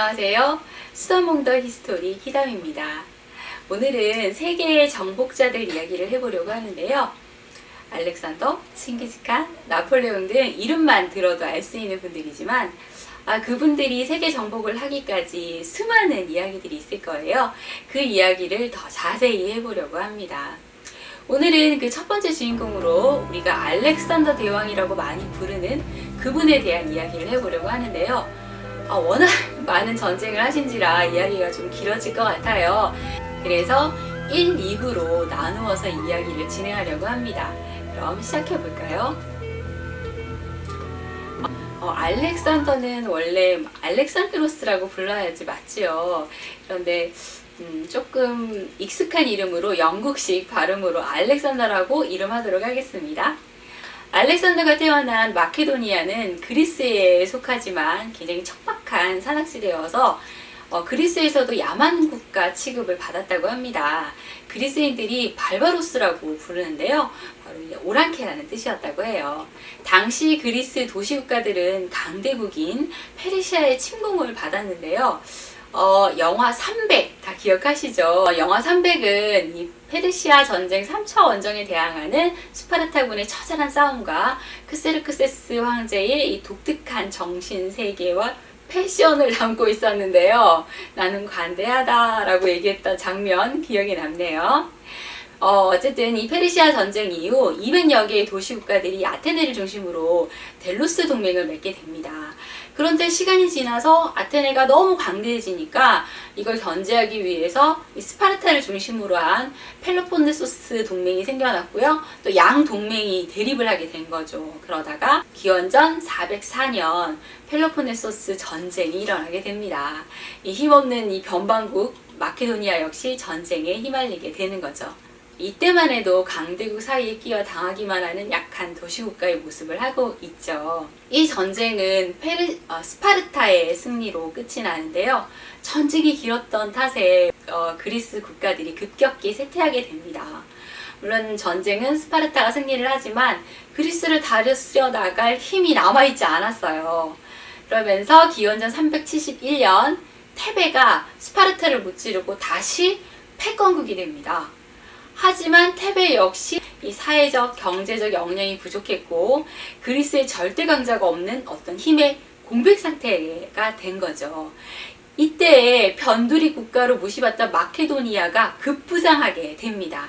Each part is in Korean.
안녕하세요. 수더몽더 히스토리 희담입니다. 오늘은 세계의 정복자들 이야기를 해보려고 하는데요. 알렉산더, 칭기즈칸, 나폴레옹 등 이름만 들어도 알 수 있는 분들이지만 그분들이 세계 정복을 하기까지 수많은 이야기들이 있을 거예요. 그 이야기를 더 자세히 해보려고 합니다. 오늘은 그 첫 번째 주인공으로 우리가 알렉산더 대왕이라고 많이 부르는 그분에 대한 이야기를 해보려고 하는데요. 워낙 많은 전쟁을 하신지라 이야기가 좀 길어질 것 같아요. 그래서 1, 2부로 나누어서 이야기를 진행하려고 합니다. 그럼 시작해 볼까요? 알렉산더는 원래 알렉산드로스라고 불러야지 맞지요. 그런데 조금 익숙한 이름으로 영국식 발음으로 알렉산더라고 이름하도록 하겠습니다. 알렉산더가 태어난 마케도니아는 그리스에 속하지만 굉장히 척박한 산악지대여서 그리스에서도 야만 국가 취급을 받았다고 합니다. 그리스인들이 발바로스라고 부르는데요. 바로 오랑캐라는 뜻이었다고 해요. 당시 그리스 도시국가들은 강대국인 페르시아의 침공을 받았는데요. 영화 300 다 기억하시죠? 영화 300은 이 페르시아 전쟁 3차 원정에 대항하는 스파르타군의 처절한 싸움과 크세르크세스 황제의 이 독특한 정신 세계와 패션을 담고 있었는데요. 나는 관대하다 라고 얘기했던 장면 기억이 남네요. 어쨌든 이 페르시아 전쟁 이후 200여 개의 도시국가들이 아테네를 중심으로 델로스 동맹을 맺게 됩니다. 그런데 시간이 지나서 아테네가 너무 강대해지니까 이걸 견제하기 위해서 이 스파르타를 중심으로 한 펠로폰네소스 동맹이 생겨났고요. 또 양 동맹이 대립을 하게 된 거죠. 그러다가 기원전 404년 펠로폰네소스 전쟁이 일어나게 됩니다. 이 힘없는 이 변방국 마케도니아 역시 전쟁에 휘말리게 되는 거죠. 이때만 해도 강대국 사이에 끼어 당하기만 하는 약한 도시국가의 모습을 하고 있죠. 이 전쟁은 스파르타의 승리로 끝이 나는데요. 전쟁이 길었던 탓에 그리스 국가들이 급격히 쇠퇴하게 됩니다. 물론 전쟁은 스파르타가 승리를 하지만 그리스를 다스려 나갈 힘이 남아있지 않았어요. 그러면서 기원전 371년 테베가 스파르타를 무찌르고 다시 패권국이 됩니다. 하지만 테베 역시 이 사회적, 경제적 역량이 부족했고 그리스의 절대 강자가 없는 어떤 힘의 공백 상태가 된 거죠. 이때 변두리 국가로 모시봤던 마케도니아가 급부상하게 됩니다.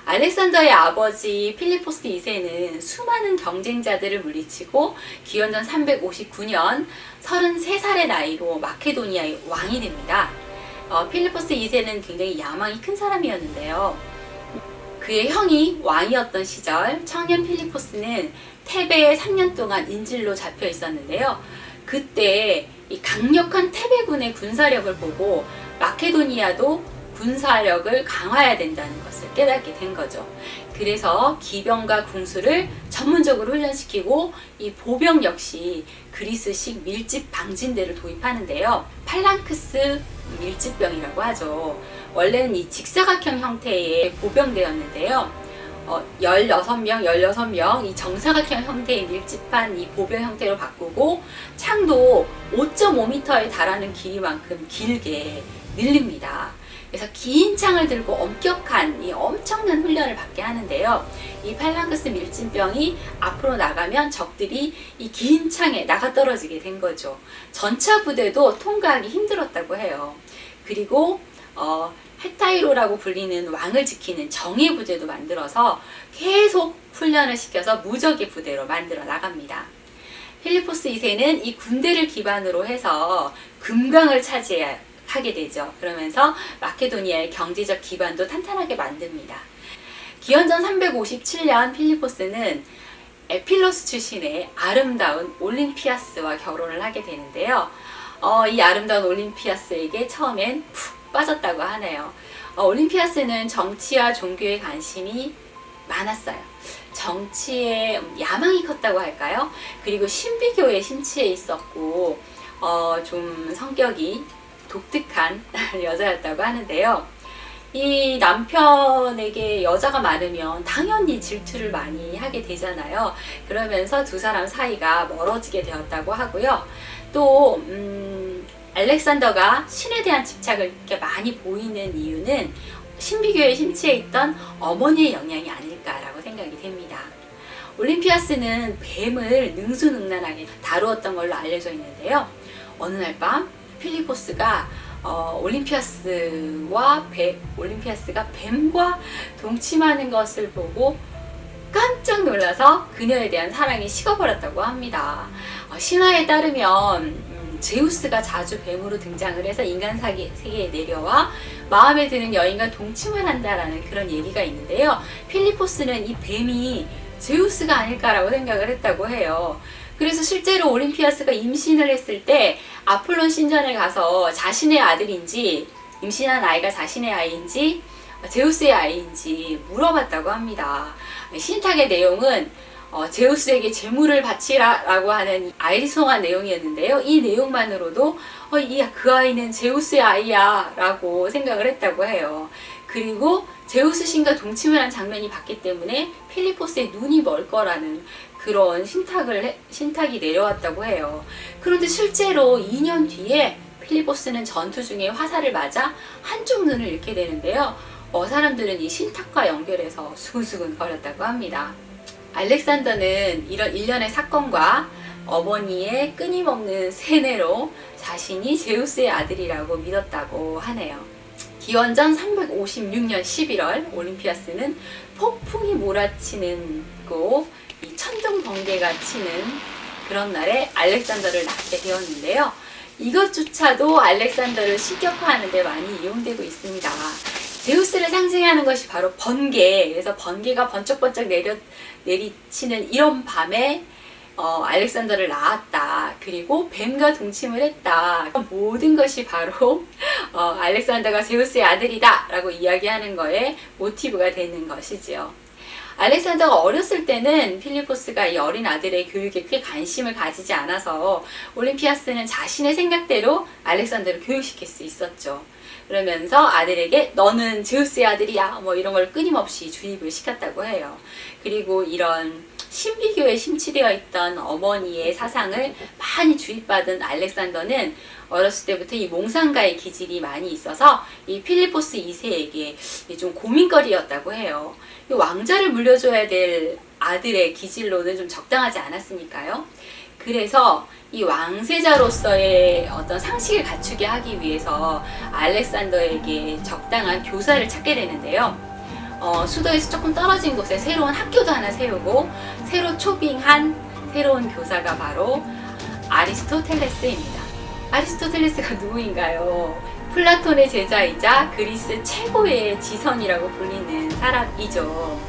알렉산더의 아버지 필리포스 2세는 수많은 경쟁자들을 물리치고 기원전 359년 33살의 나이로 마케도니아의 왕이 됩니다. 필리포스 2세는 굉장히 야망이 큰 사람이었는데요. 그의 형이 왕이었던 시절 청년 필리포스는 테베에 3년 동안 인질로 잡혀 있었는데요. 그때 이 강력한 테베군의 군사력을 보고 마케도니아도 군사력을 강화해야 된다는 것을 깨닫게 된 거죠. 그래서 기병과 궁수를 전문적으로 훈련시키고 이 보병 역시 그리스식 밀집 방진대를 도입하는데요. 팔랑크스 밀집병이라고 하죠. 원래는 이 직사각형 형태의 보병대였는데요. 16명 이 정사각형 형태의 밀집한 이 보병 형태로 바꾸고 창도 5.5m에 달하는 길이만큼 길게 늘립니다. 그래서 긴 창을 들고 엄격한 이 엄청난 훈련을 받게 하는데요. 이 팔랑크스 밀집병이 앞으로 나가면 적들이 이 긴 창에 나가 떨어지게 된 거죠. 전차 부대도 통과하기 힘들었다고 해요. 그리고 헤타이로라고 불리는 왕을 지키는 정예 부대도 만들어서 계속 훈련을 시켜서 무적의 부대로 만들어 나갑니다. 필리포스 2세는 이 군대를 기반으로 해서 금강을 차지하게 되죠. 그러면서 마케도니아의 경제적 기반도 탄탄하게 만듭니다. 기원전 357년 필리포스는 에필로스 출신의 아름다운 올림피아스와 결혼을 하게 되는데요. 이 아름다운 올림피아스에게 처음엔 푹 빠졌다고 하네요. 올림피아스는 정치와 종교에 관심이 많았어요. 정치에 야망이 컸다고 할까요? 그리고 신비교에 심취해 있었고 좀 성격이 독특한 여자였다고 하는데요. 이 남편에게 여자가 많으면 당연히 질투를 많이 하게 되잖아요. 그러면서 두 사람 사이가 멀어지게 되었다고 하고요. 또 알렉산더가 신에 대한 집착을 이렇게 많이 보이는 이유는 신비교에 심취해 있던 어머니의 영향이 아닐까라고 생각이 됩니다. 올림피아스는 뱀을 능수능란하게 다루었던 걸로 알려져 있는데요. 어느 날 밤 필리포스가 올림피아스가 뱀과 동침하는 것을 보고 깜짝 놀라서 그녀에 대한 사랑이 식어버렸다고 합니다. 신화에 따르면 제우스가 자주 뱀으로 등장을 해서 인간 세계에 내려와 마음에 드는 여인과 동침을 한다라는 그런 얘기가 있는데요. 필리포스는 이 뱀이 제우스가 아닐까라고 생각을 했다고 해요. 그래서 실제로 올림피아스가 임신을 했을 때 아폴론 신전에 가서 자신의 아들인지, 임신한 아이가 자신의 아이인지 제우스의 아이인지 물어봤다고 합니다. 신탁의 내용은 제우스에게 제물을 바치라라고 하는 아리송한 내용이었는데요. 이 내용만으로도 그 아이는 제우스의 아이야 라고 생각을 했다고 해요. 그리고 제우스 신과 동침을 한 장면이 봤기 때문에 필리포스의 눈이 멀 거라는 그런 신탁이 내려왔다고 해요. 그런데 실제로 2년 뒤에 필리포스는 전투 중에 화살을 맞아 한쪽 눈을 잃게 되는데요. 사람들은 이 신탁과 연결해서 수근수근 거렸다고 합니다. 알렉산더는 이런 일련의 사건과 어머니의 끊임없는 세뇌로 자신이 제우스의 아들이라고 믿었다고 하네요. 기원전 356년 11월 올림피아스는 폭풍이 몰아치는 이 천둥 번개가 치는 그런 날에 알렉산더를 낳게 되었는데요. 이것조차도 알렉산더를 신격화하는 데 많이 이용되고 있습니다. 제우스를 상징하는 것이 바로 번개. 그래서 번개가 번쩍번쩍 내리치는 이런 밤에 알렉산더를 낳았다. 그리고 뱀과 동침을 했다. 모든 것이 바로 알렉산더가 제우스의 아들이다 라고 이야기하는 거에 모티브가 되는 것이지요. 알렉산더가 어렸을 때는 필리포스가 이 어린 아들의 교육에 크게 관심을 가지지 않아서 올림피아스는 자신의 생각대로 알렉산더를 교육시킬 수 있었죠. 그러면서 아들에게 너는 제우스의 아들이야 이런 걸 끊임없이 주입을 시켰다고 해요. 그리고 이런 신비교에 심취되어 있던 어머니의 사상을 많이 주입받은 알렉산더는 어렸을 때부터 이 몽상가의 기질이 많이 있어서 이 필리포스 2세에게 좀 고민거리였다고 해요. 이 왕자를 물려줘야 될 아들의 기질로는 좀 적당하지 않았으니까요. 그래서 이 왕세자로서의 어떤 상식을 갖추게 하기 위해서 알렉산더에게 적당한 교사를 찾게 되는데요. 수도에서 조금 떨어진 곳에 새로운 학교도 하나 세우고 새로 초빙한 새로운 교사가 바로 아리스토텔레스입니다. 아리스토텔레스가 누구인가요? 플라톤의 제자이자 그리스 최고의 지성이라고 불리는 사람이죠.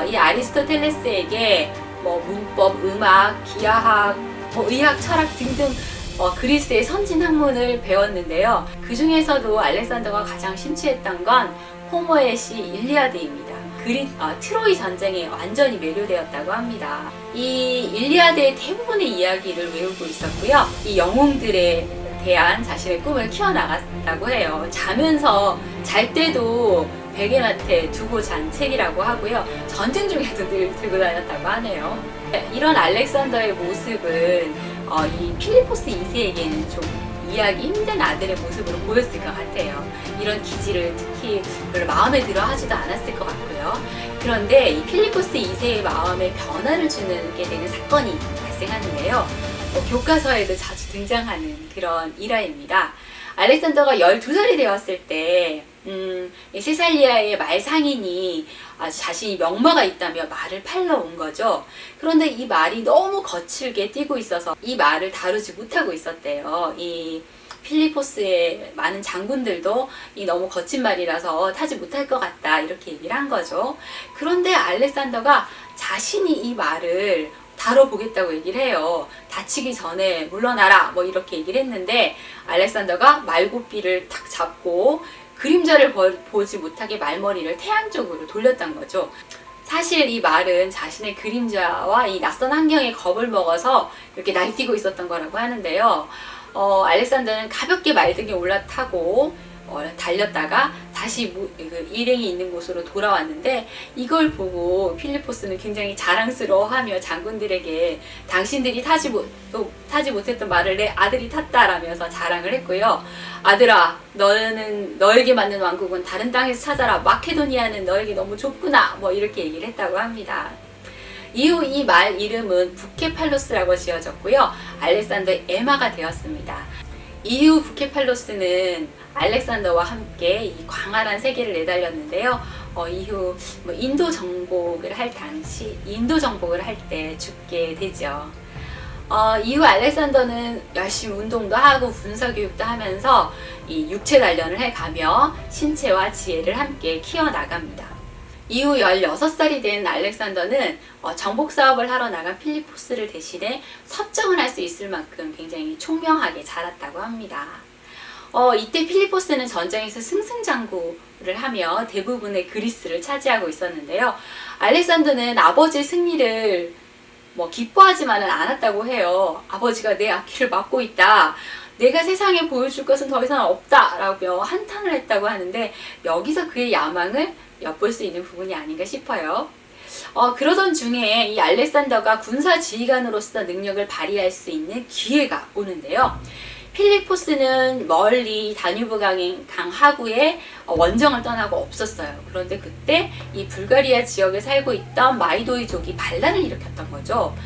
이 아리스토텔레스에게 문법, 음악, 기하학, 의학, 철학 등등 그리스의 선진 학문을 배웠는데요. 그 중에서도 알렉산더가 가장 심취했던 건 호머의 시 일리아드입니다. 트로이 전쟁에 완전히 매료되었다고 합니다. 이 일리아드의 대부분의 이야기를 외우고 있었고요. 이 영웅들에 대한 자신의 꿈을 키워나갔다고 해요. 잘 때도 베개맡에 두고 잔 책이라고 하고요. 전쟁 중에도 늘 들고 다녔다고 하네요. 이런 알렉산더의 모습은 이 필리포스 2세에게는 좀 이해하기 힘든 아들의 모습으로 보였을 것 같아요. 이런 기질을 특히 별로 마음에 들어 하지도 않았을 것 같고요. 그런데 이 필리포스 2세의 마음에 변화를 주게 되는 사건이 발생하는데요. 교과서에도 자주 등장하는 그런 일화입니다. 알렉산더가 12살이 되었을 때 세살리아의 말상인이 자신이 명마가 있다며 말을 팔러 온 거죠. 그런데 이 말이 너무 거칠게 뛰고 있어서 이 말을 다루지 못하고 있었대요. 이 필리포스의 많은 장군들도 이 너무 거친 말이라서 타지 못할 것 같다 이렇게 얘기를 한 거죠. 그런데 알렉산더가 자신이 이 말을 다뤄보겠다고 얘기를 해요. 다치기 전에 물러나라 이렇게 얘기를 했는데 알렉산더가 말고삐를 탁 잡고 그림자를 보지 못하게 말머리를 태양 쪽으로 돌렸던 거죠. 사실 이 말은 자신의 그림자와 이 낯선 환경에 겁을 먹어서 이렇게 날뛰고 있었던 거라고 하는데요. 알렉산더는 가볍게 말등에 올라타고 달렸다가 다시 일행이 있는 곳으로 돌아왔는데 이걸 보고 필리포스는 굉장히 자랑스러워하며 장군들에게 당신들이 타지 못했던 말을 내 아들이 탔다라면서 자랑을 했고요. 아들아, 너는 너에게 맞는 왕국은 다른 땅에서 찾아라. 마케도니아는 너에게 너무 좁구나. 뭐 이렇게 얘기를 했다고 합니다. 이후 이 말 이름은 부케팔로스라고 지어졌고요. 알렉산더의 에마가 되었습니다. 이후 부케팔로스는 알렉산더와 함께 이 광활한 세계를 내달렸는데요. 이후 인도 정복을 할 때 죽게 되죠. 이후 알렉산더는 열심히 운동도 하고 군사교육도 하면서 이 육체 단련을 해가며 신체와 지혜를 함께 키워나갑니다. 이후 16살이 된 알렉산더는 정복 사업을 하러 나간 필리포스를 대신해 섭정을 할 수 있을 만큼 굉장히 총명하게 자랐다고 합니다. 이때 필리포스는 전쟁에서 승승장구를 하며 대부분의 그리스를 차지하고 있었는데요. 알렉산더는 아버지의 승리를 기뻐하지만은 않았다고 해요. 아버지가 내 앞길을 막고 있다. 내가 세상에 보여줄 것은 더 이상 없다 라며 한탄을 했다고 하는데 여기서 그의 야망을 엿볼 수 있는 부분이 아닌가 싶어요. 그러던 중에 이 알렉산더가 군사 지휘관으로서 능력을 발휘할 수 있는 기회가 오는데요. 필리포스는 멀리 다뉴브 강 하구에 원정을 떠나고 없었어요. 그런데 그때 이 불가리아 지역에 살고 있던 마이도이족이 반란을 일으켰던 거죠.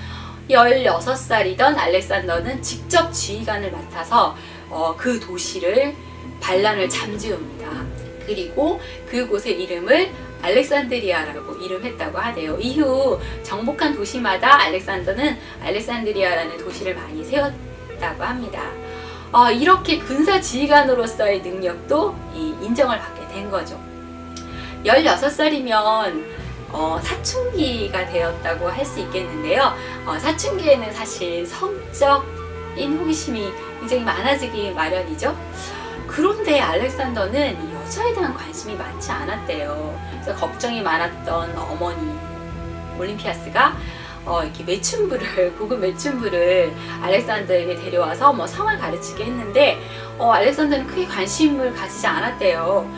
16살이던 알렉산더는 직접 지휘관을 맡아서 그 도시를 반란을 잠재웁니다. 그리고 그곳의 이름을 알렉산드리아라고 이름했다고 하네요. 이후 정복한 도시마다 알렉산더는 알렉산드리아라는 도시를 많이 세웠다고 합니다. 이렇게 군사 지휘관으로서의 능력도 인정을 받게 된 거죠. 16살이면 사춘기가 되었다고 할 수 있겠는데요. 사춘기에는 사실 성적인 호기심이 굉장히 많아지기 마련이죠. 그런데 알렉산더는 여자에 대한 관심이 많지 않았대요. 그래서 걱정이 많았던 어머니 올림피아스가 이렇게 고급 매춘부를 알렉산더에게 데려와서 성을 가르치게 했는데 알렉산더는 크게 관심을 가지지 않았대요.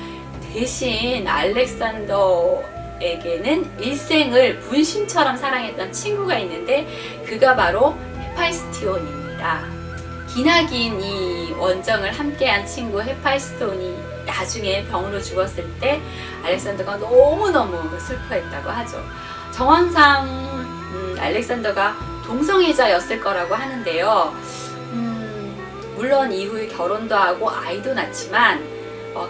대신 알렉산더에게는 일생을 분신처럼 사랑했던 친구가 있는데 그가 바로 헤파이스티온입니다. 기나긴 이 원정을 함께한 친구 헤파이스톤이 나중에 병으로 죽었을 때 알렉산더가 너무너무 슬퍼했다고 하죠. 정황상 알렉산더가 동성애자였을 거라고 하는데요. 물론 이후에 결혼도 하고 아이도 낳지만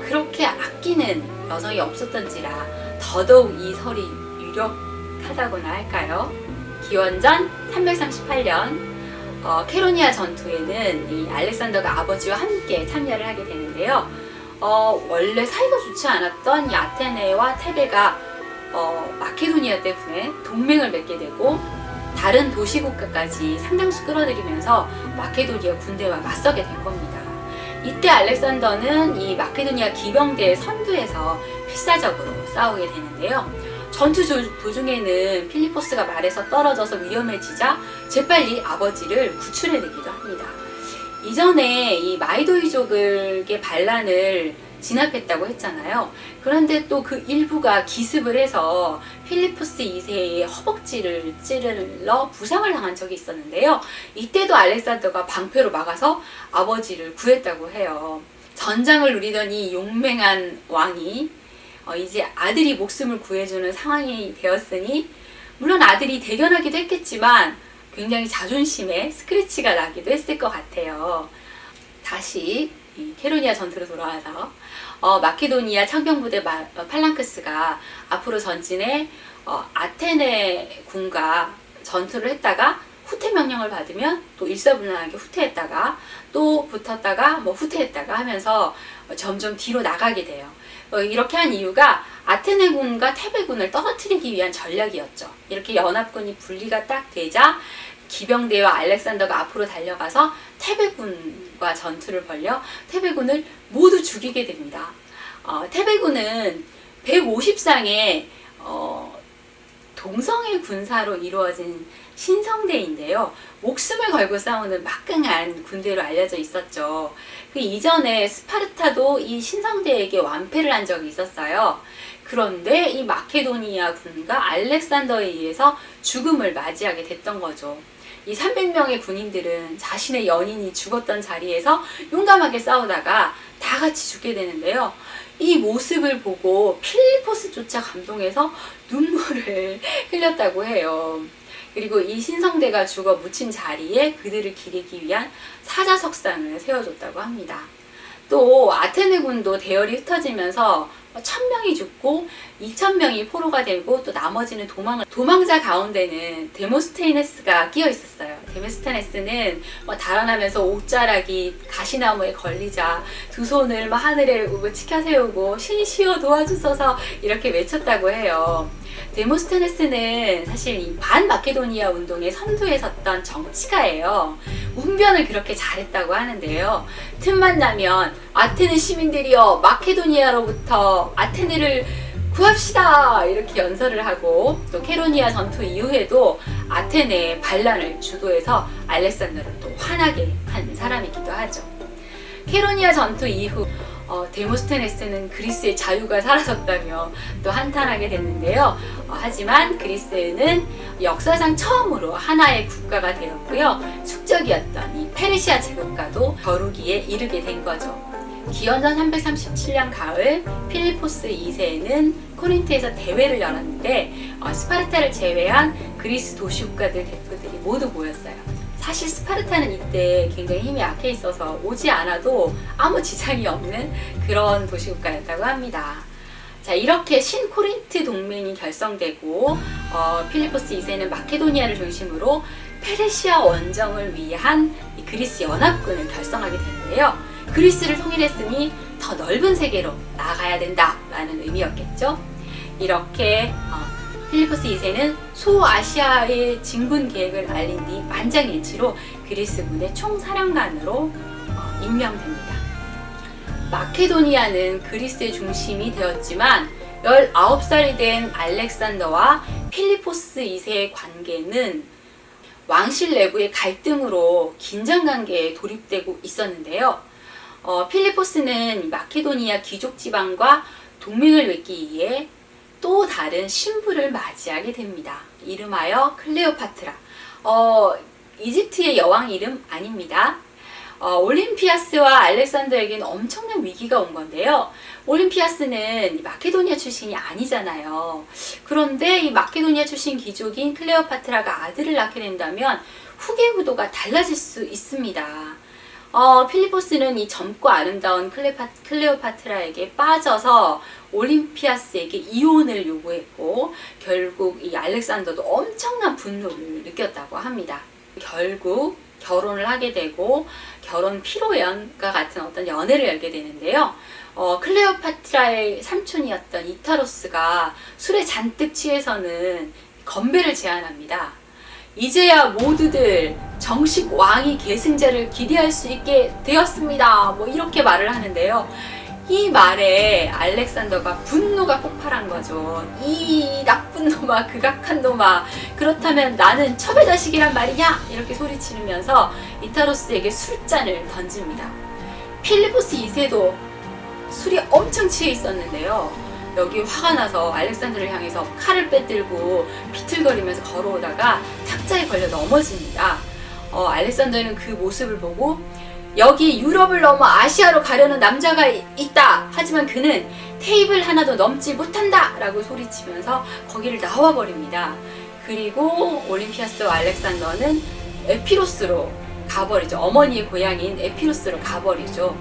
그렇게 아끼는 여성이 없었던지라 더더욱 이 설이 유력하다고나 할까요? 기원전 338년 케로니아 전투에는 이 알렉산더가 아버지와 함께 참여를 하게 되는데요. 원래 사이가 좋지 않았던 이 아테네와 테베가 마케도니아 때문에 동맹을 맺게 되고 다른 도시국가까지 상당수 끌어들이면서 마케도니아 군대와 맞서게 된 겁니다. 이때 알렉산더는 이 마케도니아 기병대의 선두에서 필사적으로 싸우게 되는데요. 전투 도중에는 필리포스가 말에서 떨어져서 위험해지자 재빨리 아버지를 구출해내기도 합니다. 이전에 이 마이도이족의 반란을 진압했다고 했잖아요. 그런데 또 그 일부가 기습을 해서 필리포스 2세의 허벅지를 찔러 부상을 당한 적이 있었는데요. 이때도 알렉산더가 방패로 막아서 아버지를 구했다고 해요. 전장을 누리던 이 용맹한 왕이 이제 아들이 목숨을 구해주는 상황이 되었으니 물론 아들이 대견하기도 했겠지만 굉장히 자존심에 스크래치가 나기도 했을 것 같아요. 다시 이 케로니아 전투로 돌아와서 마케도니아 창병부대 팔랑크스가 앞으로 전진해 아테네 군과 전투를 했다가 후퇴 명령을 받으면 또 일사불란하게 후퇴했다가 또 붙었다가 후퇴했다가 하면서 점점 뒤로 나가게 돼요. 이렇게 한 이유가 아테네군과 테베군을 떨어뜨리기 위한 전략이었죠. 이렇게 연합군이 분리가 딱 되자 기병대와 알렉산더가 앞으로 달려가서 테베군과 전투를 벌여 테베군을 모두 죽이게 됩니다. 테베군은 150쌍의 동성애 군사로 이루어진 신성대인데요. 목숨을 걸고 싸우는 막강한 군대로 알려져 있었죠. 그 이전에 스파르타도 이 신성대에게 완패를 한 적이 있었어요. 그런데 이 마케도니아 군과 알렉산더에 의해서 죽음을 맞이하게 됐던 거죠. 이 300명의 군인들은 자신의 연인이 죽었던 자리에서 용감하게 싸우다가 다 같이 죽게 되는데요. 이 모습을 보고 필리포스조차 감동해서 눈물을 흘렸다고 해요. 그리고 이 신성대가 죽어 묻힌 자리에 그들을 기리기 위한 사자석상을 세워줬다고 합니다. 또 아테네군도 대열이 흩어지면서 1000명이 죽고 2000명이 포로가 되고 또 나머지는 도망자 가운데는 데모스테네스가 끼어 있었어요. 데모스테네스는 달아나면서 옷자락이 가시나무에 걸리자 두 손을 하늘에 치켜 세우고 신이시여 도와주소서 이렇게 외쳤다고 해요. 데모스테네스는 사실 이 반마케도니아 운동의 선두에 섰던 정치가예요. 웅변을 그렇게 잘했다고 하는데요. 틈만 나면 아테네 시민들이여 마케도니아로부터 아테네를 구합시다 이렇게 연설을 하고, 또 케로니아 전투 이후에도 아테네의 반란을 주도해서 알렉산더를 또 화나게 한 사람이기도 하죠. 케로니아 전투 이후 데모스테네스는 그리스의 자유가 사라졌다며 또 한탄하게 됐는데요. 하지만 그리스는 역사상 처음으로 하나의 국가가 되었고요. 숙적이었던 이 페르시아 제국과도 겨루기에 이르게 된 거죠. 기원전 337년 가을 필리포스 2세는 코린트에서 대회를 열었는데 스파르타를 제외한 그리스 도시 국가들 대표들이 모두 모였어요. 사실 스파르타는 이때 굉장히 힘이 약해 있어서 오지 않아도 아무 지장이 없는 그런 도시국가였다고 합니다. 자, 이렇게 신코린트 동맹이 결성되고 필리포스 2세는 마케도니아를 중심으로 페르시아 원정을 위한 이 그리스 연합군을 결성하게 되는데요. 그리스를 통일했으니 더 넓은 세계로 나아가야 된다라는 의미였겠죠. 이렇게 필리포스 2세는 소아시아의 진군 계획을 알린 뒤 만장일치로 그리스군의 총사령관으로 임명됩니다. 마케도니아는 그리스의 중심이 되었지만 19살이 된 알렉산더와 필리포스 2세의 관계는 왕실 내부의 갈등으로 긴장관계에 돌입되고 있었는데요. 필리포스는 마케도니아 귀족 지방과 동맹을 맺기 위해 또 다른 신부를 맞이하게 됩니다. 이름하여 클레오파트라. 이집트의 여왕 이름 아닙니다. 올림피아스와 알렉산더에게는 엄청난 위기가 온 건데요. 올림피아스는 마케도니아 출신이 아니잖아요. 그런데 이 마케도니아 출신 귀족인 클레오파트라가 아들을 낳게 된다면 후계 구도가 달라질 수 있습니다. 필리포스는 이 젊고 아름다운 클레오파트라에게 빠져서 올림피아스에게 이혼을 요구했고, 결국 이 알렉산더도 엄청난 분노를 느꼈다고 합니다. 결국 결혼을 하게 되고 결혼 피로연과 같은 어떤 연애를 열게 되는데요. 클레오파트라의 삼촌이었던 이타로스가 술에 잔뜩 취해서는 건배를 제안합니다. 이제야 모두들 정식 왕위 계승자를 기대할 수 있게 되었습니다. 이렇게 말을 하는데요. 이 말에 알렉산더가 분노가 폭발한 거죠. 이 나쁜 놈아, 극악한 놈아, 그렇다면 나는 첩의 자식이란 말이냐? 이렇게 소리치면서 이타로스에게 술잔을 던집니다. 필리포스 2세도 술이 엄청 취해 있었는데요. 여기 화가 나서 알렉산더를 향해서 칼을 빼들고 비틀거리면서 걸어오다가 탁자에 걸려 넘어집니다. 알렉산더는 그 모습을 보고 여기 유럽을 넘어 아시아로 가려는 남자가 있다. 하지만 그는 테이블 하나도 넘지 못한다 라고 소리치면서 거기를 나와버립니다. 그리고 올림피아스와 알렉산더는 에피로스로 가버리죠. 어머니의 고향인 에피로스로 가버리죠.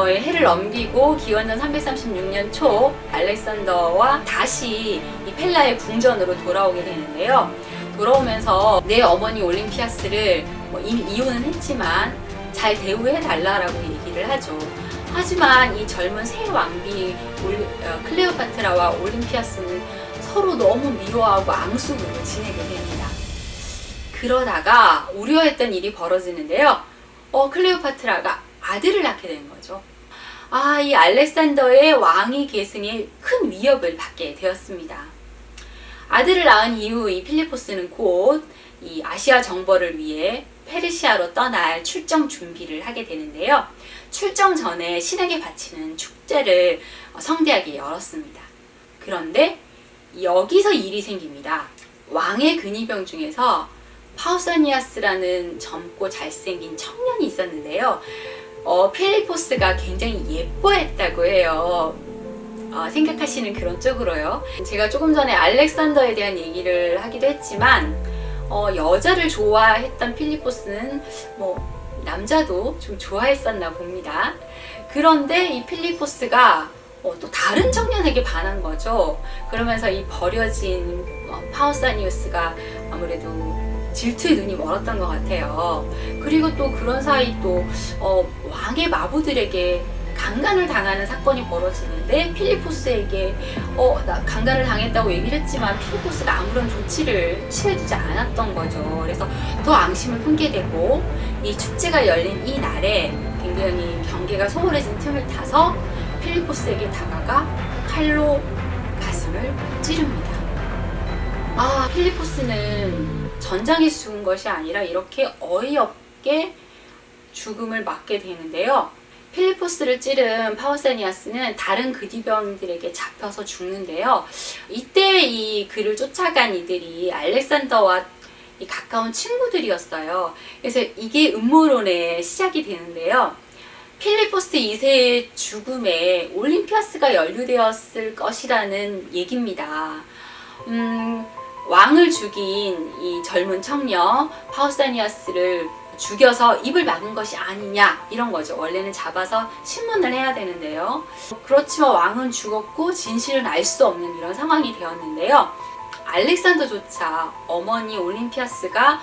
해를 넘기고 기원전 336년 초 알렉산더와 다시 이 펠라의 궁전으로 돌아오게 되는데요. 돌아오면서 내 어머니 올림피아스를 이미 이혼은 했지만 잘 대우해달라라고 얘기를 하죠. 하지만 이 젊은 새 왕비 클레오파트라와 올림피아스는 서로 너무 미워하고 앙숙으로 지내게 됩니다. 그러다가 우려했던 일이 벌어지는데요. 클레오파트라가 아들을 낳게 된 거죠. 이 알렉산더의 왕위 계승에 큰 위협을 받게 되었습니다. 아들을 낳은 이후 이 필리포스는 곧 이 아시아 정벌을 위해 페르시아로 떠날 출정 준비를 하게 되는데요. 출정 전에 신에게 바치는 축제를 성대하게 열었습니다. 그런데 여기서 일이 생깁니다. 왕의 근위병 중에서 파우사니아스라는 젊고 잘생긴 청년이 있었는데요. 필리포스가 굉장히 예뻐했다고 해요. 생각하시는 그런 쪽으로요. 제가 조금 전에 알렉산더에 대한 얘기를 하기도 했지만 여자를 좋아했던 필리포스는 남자도 좀 좋아했었나 봅니다. 그런데 이 필리포스가 또 다른 청년에게 반한 거죠. 그러면서 이 버려진 파우사니우스가 아무래도 질투의 눈이 멀었던 것 같아요. 그리고 또 그런 사이 또 왕의 마부들에게 강간을 당하는 사건이 벌어지는데 필리포스에게 나 강간을 당했다고 얘기를 했지만 필리포스가 아무런 조치를 취해주지 않았던 거죠. 그래서 더 앙심을 품게 되고 이 축제가 열린 이 날에 굉장히 경계가 소홀해진 틈을 타서 필리포스에게 다가가 칼로 가슴을 찌릅니다. 필리포스는 전장에서 죽은 것이 아니라 이렇게 어이없게 죽음을 맞게 되는데요. 필리포스를 찌른 파우사니아스는 다른 근위병들에게 잡혀서 죽는데요. 이때 이 그를 쫓아간 이들이 알렉산더와 가까운 친구들이었어요. 그래서 이게 음모론의 시작이 되는데요. 필리포스 2세의 죽음에 올림피아스가 연루되었을 것이라는 얘기입니다. 왕을 죽인 이 젊은 청년 파우사니아스를 죽여서 입을 막은 것이 아니냐 이런 거죠. 원래는 잡아서 신문을 해야 되는데요. 그렇지만 왕은 죽었고 진실은 알 수 없는 이런 상황이 되었는데요. 알렉산더조차 어머니 올림피아스가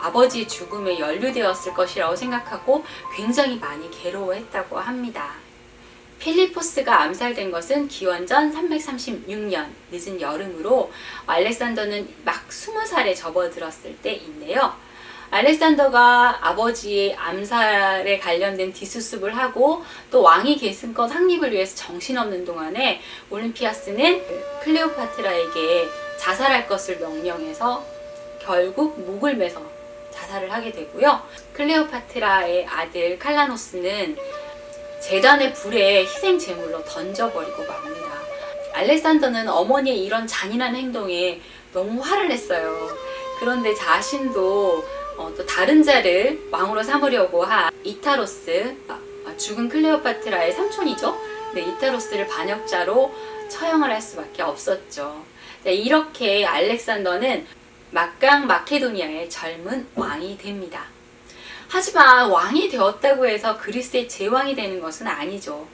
아버지의 죽음에 연루되었을 것이라고 생각하고 굉장히 많이 괴로워했다고 합니다. 필리포스가 암살된 것은 기원전 336년 늦은 여름으로 알렉산더는 막 20살에 접어들었을 때인데요. 알렉산더가 아버지의 암살에 관련된 뒷수습을 하고 또 왕위 계승권 확립을 위해서 정신없는 동안에 올림피아스는 클레오파트라에게 자살할 것을 명령해서 결국 목을 매서 자살을 하게 되고요. 클레오파트라의 아들 칼라노스는 제단의 불에 희생 제물로 던져버리고 맙니다. 알렉산더는 어머니의 이런 잔인한 행동에 너무 화를 냈어요. 그런데 자신도 또 다른 자를 왕으로 삼으려고 한 이타로스, 죽은 클레오파트라의 삼촌이죠. 네, 이타로스를 반역자로 처형을 할 수밖에 없었죠. 네, 이렇게 알렉산더는 막강 마케도니아의 젊은 왕이 됩니다. 하지만 왕이 되었다고 해서 그리스의 제왕이 되는 것은 아니죠.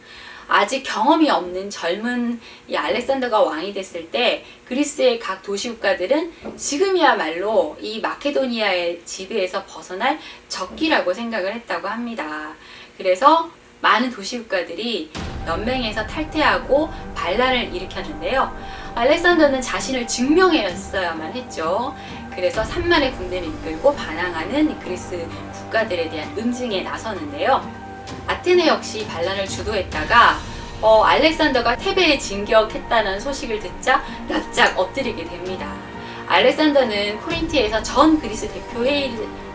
아직 경험이 없는 젊은 이 알렉산더가 왕이 됐을 때 그리스의 각 도시국가들은 지금이야말로 이 마케도니아의 지배에서 벗어날 적기라고 생각을 했다고 합니다. 그래서 많은 도시국가들이 연맹에서 탈퇴하고 반란을 일으켰는데요. 알렉산더는 자신을 증명했어야만 했죠. 그래서 3만의 군대를 이끌고 반항하는 그리스 국가들에 대한 응징에 나서는데요. 아테네 역시 반란을 주도했다가 알렉산더가 테베에 진격했다는 소식을 듣자 납작 엎드리게 됩니다. 알렉산더는 코린트에서 전 그리스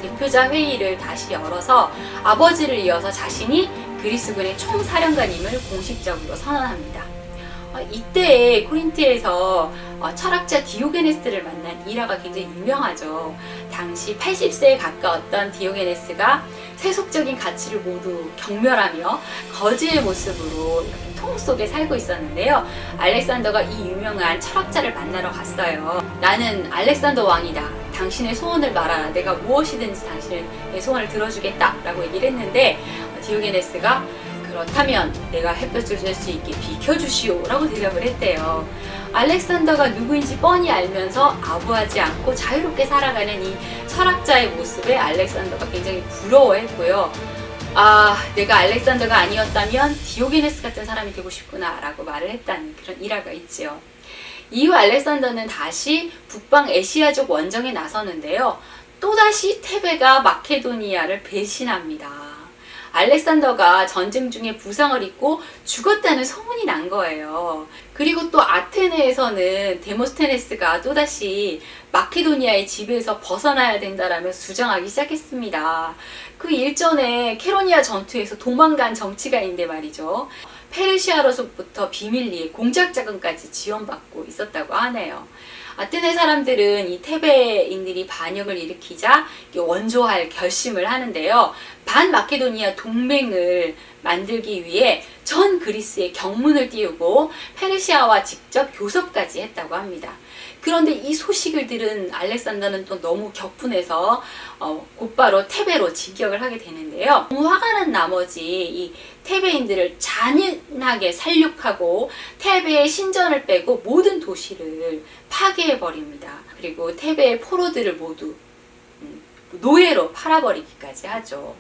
대표자 회의를 다시 열어서 아버지를 이어서 자신이 그리스군의 총사령관임을 공식적으로 선언합니다. 이때 코린트에서 철학자 디오게네스를 만난 일화가 굉장히 유명하죠. 당시 80세에 가까웠던 디오게네스가 세속적인 가치를 모두 경멸하며 거지의 모습으로 통 속에 살고 있었는데요. 알렉산더가 이 유명한 철학자를 만나러 갔어요. 나는 알렉산더 왕이다. 당신의 소원을 말하라. 내가 무엇이든지 당신의 소원을 들어주겠다 라고 얘기를 했는데 디오게네스가 그렇다면 내가 햇볕을 쐴 수 있게 비켜주시오 라고 대답을 했대요. 알렉산더가 누구인지 뻔히 알면서 아부하지 않고 자유롭게 살아가는 이 철학자의 모습에 알렉산더가 굉장히 부러워했고요. 내가 알렉산더가 아니었다면 디오게네스 같은 사람이 되고 싶구나 라고 말을 했다는 그런 일화가 있지요. 이후 알렉산더는 다시 북방 에시아족 원정에 나서는데요. 또다시 테베가 마케도니아를 배신합니다. 알렉산더가 전쟁 중에 부상을 입고 죽었다는 소문이 난 거예요. 그리고 또 아테네에서는 데모스테네스가 또다시 마케도니아의 지배에서 벗어나야 된다라며 주장하기 시작했습니다. 그 일전에 케로니아 전투에서 도망간 정치가인데 말이죠. 페르시아로부터 비밀리에 공작 자금까지 지원받고 있었다고 하네요. 아테네 사람들은 이 테베인들이 반역을 일으키자 원조할 결심을 하는데요. 반마케도니아 동맹을 만들기 위해 전 그리스에 경문을 띄우고 페르시아와 직접 교섭까지 했다고 합니다. 그런데 이 소식을 들은 알렉산더는 또 너무 격분해서 곧바로 테베로 진격을 하게 되는데요. 너무 화가 난 나머지 이 테베인들을 잔인하게 살육하고 테베의 신전을 빼고 모든 도시를 파괴해버립니다. 그리고 테베의 포로들을 모두 노예로 팔아버리기까지 하죠.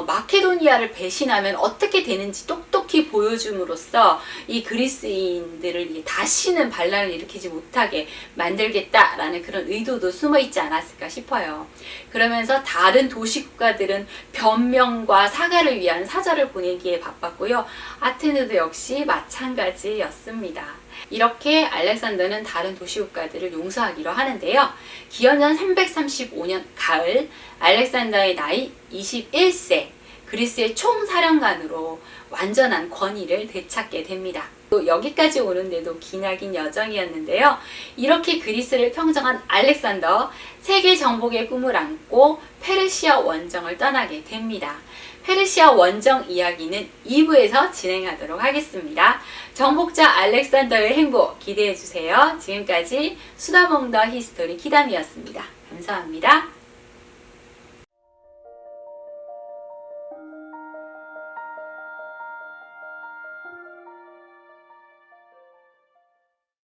마케도니아를 배신하면 어떻게 되는지 똑똑히 보여줌으로써 이 그리스인들을 다시는 반란을 일으키지 못하게 만들겠다라는 그런 의도도 숨어 있지 않았을까 싶어요. 그러면서 다른 도시 국가들은 변명과 사과를 위한 사절을 보내기에 바빴고요. 아테네도 역시 마찬가지였습니다. 이렇게 알렉산더는 다른 도시 국가들을 용서하기로 하는데요. 기원전 335년 가을 알렉산더의 나이 21세, 그리스의 총사령관으로 완전한 권위를 되찾게 됩니다. 또 여기까지 오는데도 기나긴 여정이었는데요. 이렇게 그리스를 평정한 알렉산더, 세계 정복의 꿈을 안고 페르시아 원정을 떠나게 됩니다. 페르시아 원정 이야기는 2부에서 진행하도록 하겠습니다. 정복자 알렉산더의 행보 기대해주세요. 지금까지 수다몽더 히스토리 키담이었습니다. 감사합니다.